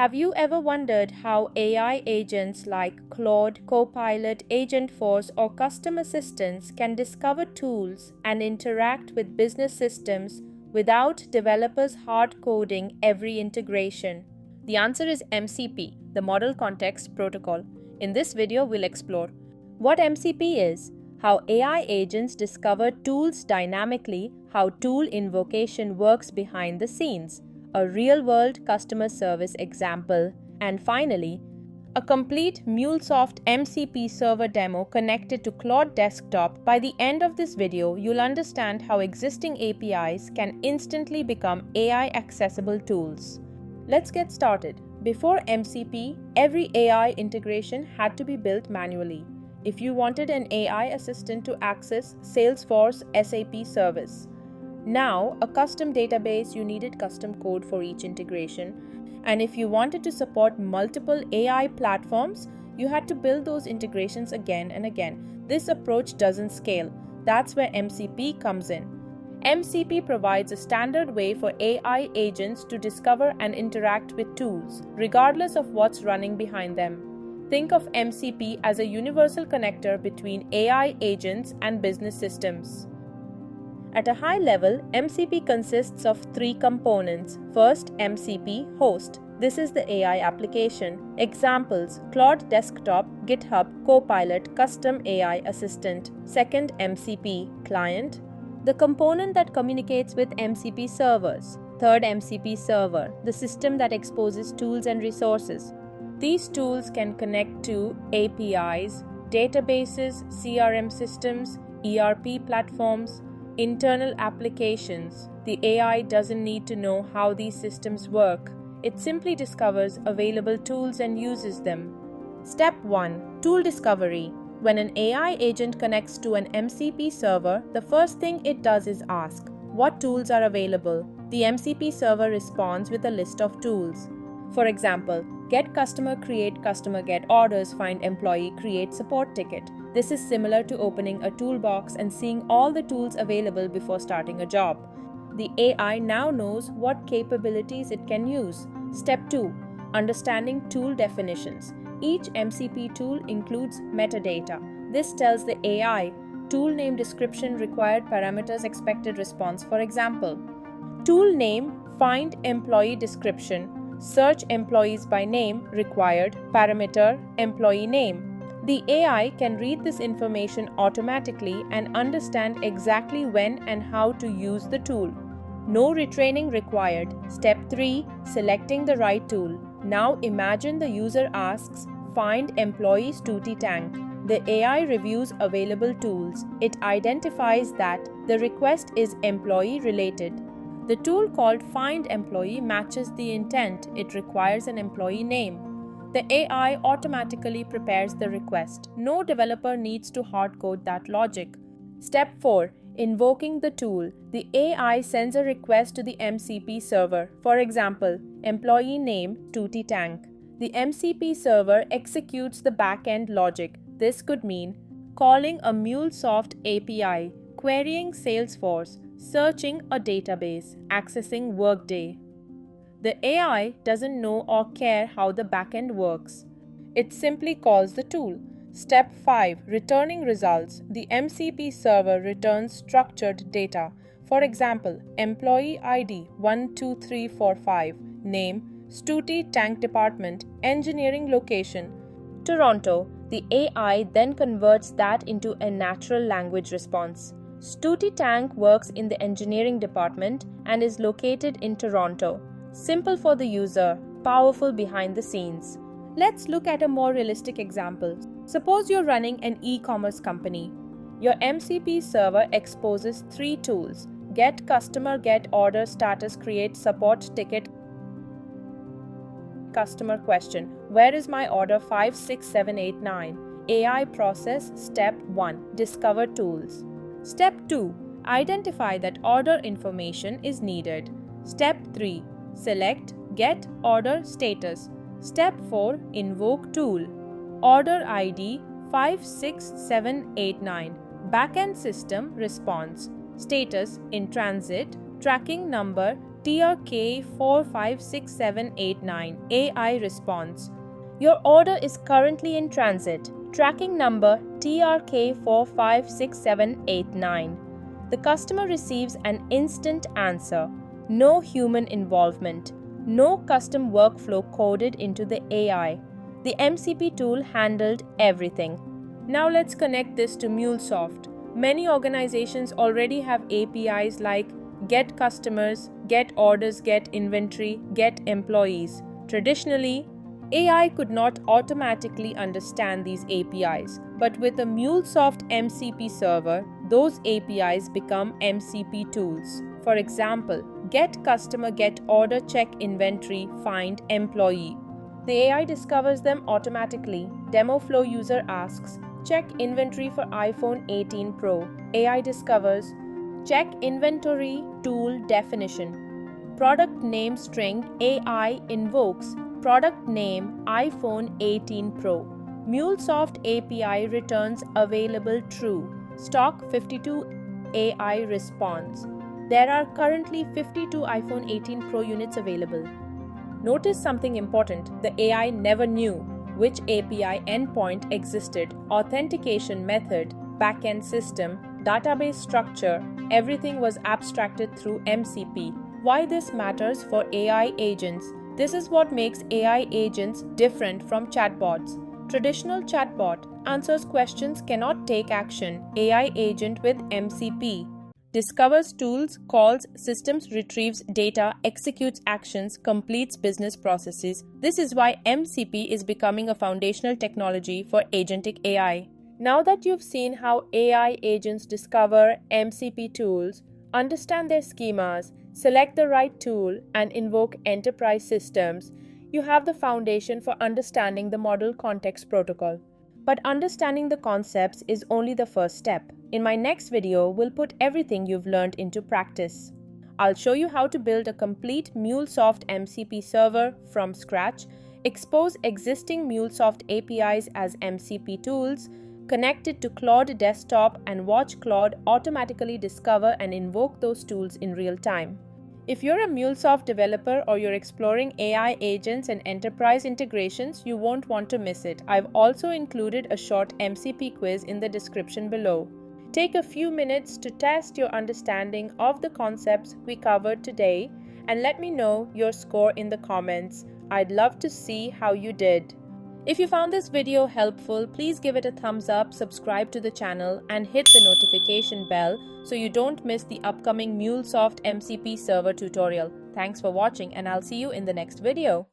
Have you ever wondered how AI agents like Claude, Copilot, Agentforce, or custom assistants can discover tools and interact with business systems without developers hard coding every integration? The answer is MCP, the Model Context Protocol. In this video, we'll explore what MCP is, how AI agents discover tools dynamically, how tool invocation works behind the scenes, a real-world customer service example, and finally, a complete MuleSoft MCP server demo connected to Claude Desktop. By the end of this video, you'll understand how existing APIs can instantly become AI-accessible tools. Let's get started. Before MCP, every AI integration had to be built manually. If you wanted an AI assistant to access Salesforce SAP service, now a custom database, you needed custom code for each integration. And if you wanted to support multiple AI platforms, you had to build those integrations again and again. This approach doesn't scale. That's where MCP comes in. MCP provides a standard way for AI agents to discover and interact with tools, regardless of what's running behind them. Think of MCP as a universal connector between AI agents and business systems. At a high level, MCP consists of three components. First, MCP host. This is the AI application. Examples: Claude Desktop, GitHub, Copilot, Custom AI Assistant. Second, MCP client, the component that communicates with MCP servers. Third, MCP server, the system that exposes tools and resources. These tools can connect to APIs, databases, CRM systems, ERP platforms, internal applications. The AI doesn't need to know how these systems work. It simply discovers available tools and uses them. Step 1. Tool discovery. When an AI agent connects to an MCP server, the first thing it does is ask, what tools are available? The MCP server responds with a list of tools. For example, get customer, create customer, get orders, find employee, create support ticket. This is similar to opening a toolbox and seeing all the tools available before starting a job. The AI now knows what capabilities it can use. Step 2. Understanding tool definitions. Each MCP tool includes metadata. This tells the AI tool name, description, required parameters, expected response. For example, tool name, find employee description, search employees by name, required parameter, employee name. The AI can read this information automatically and understand exactly when and how to use the tool. No retraining required. Step 3. Selecting the right tool. Now imagine the user asks, find employee Stuti tank. The AI reviews available tools. It identifies that the request is employee related. The tool called Find Employee matches the intent. It requires an employee name. The AI automatically prepares the request. No developer needs to hard code that logic. Step 4. Invoking the tool. The AI sends a request to the MCP server. For example, employee name Tutti Tank. The MCP server executes the backend logic. This could mean calling a MuleSoft API, querying Salesforce, searching a database, accessing Workday. The AI doesn't know or care how the backend works. It simply calls the tool. Step 5. Returning results. The MCP server returns structured data. For example, employee ID 12345, name Stuti Tank Department, engineering location Toronto. The AI then converts that into a natural language response. Stuti Tank works in the engineering department and is located in Toronto. Simple for the user, powerful behind the scenes. Let's look at a more realistic example. Suppose you're running an e-commerce company. Your MCP server exposes 3 tools: get customer, get order, status, create support ticket, customer question, where is my order 56789? AI process. Step 1. Discover tools. Step 2. Identify that order information is needed. Step 3. Select get order status. Step 4. Invoke tool. Order ID 56789. Backend system response. Status in transit. Tracking number TRK456789 AI response. Your order is currently in transit. Tracking number TRK456789. The customer receives an instant answer. No human involvement. No custom workflow coded into the AI. The MCP tool handled everything. Now let's connect this to MuleSoft. Many organizations already have APIs like get customers, get orders, get inventory, get employees. Traditionally, AI could not automatically understand these APIs, but with a MuleSoft MCP server, those APIs become MCP tools. For example, get customer, get order, check inventory, find employee. The AI discovers them automatically. Demo flow user asks, check inventory for iPhone 18 Pro. AI discovers, check inventory tool definition. Product name string, AI invokes product name iPhone 18 Pro. MuleSoft API returns available true. Stock 52 AI response. There are currently 52 iPhone 18 Pro units available. Notice something important. The AI never knew which API endpoint existed, authentication method, backend system, database structure. Everything was abstracted through MCP. Why this matters for AI agents? This is what makes AI agents different from chatbots. Traditional chatbot answers questions, cannot take action. AI agent with MCP discovers tools, calls, systems, retrieves data, executes actions, completes business processes. This is why MCP is becoming a foundational technology for agentic AI. Now that you've seen how AI agents discover MCP tools, understand their schemas, select the right tool, and invoke enterprise systems, you have the foundation for understanding the Model Context Protocol. But understanding the concepts is only the first step. In my next video, we'll put everything you've learned into practice. I'll show you how to build a complete MuleSoft MCP server from scratch, expose existing MuleSoft APIs as MCP tools, connect it to Claude desktop, and watch Claude automatically discover and invoke those tools in real time. If you're a MuleSoft developer or you're exploring AI agents and enterprise integrations, you won't want to miss it. I've also included a short MCP quiz in the description below. Take a few minutes to test your understanding of the concepts we covered today and let me know your score in the comments. I'd love to see how you did. If you found this video helpful, please give it a thumbs up, subscribe to the channel, and hit the notification bell so you don't miss the upcoming MuleSoft MCP server tutorial. Thanks for watching, and I'll see you in the next video.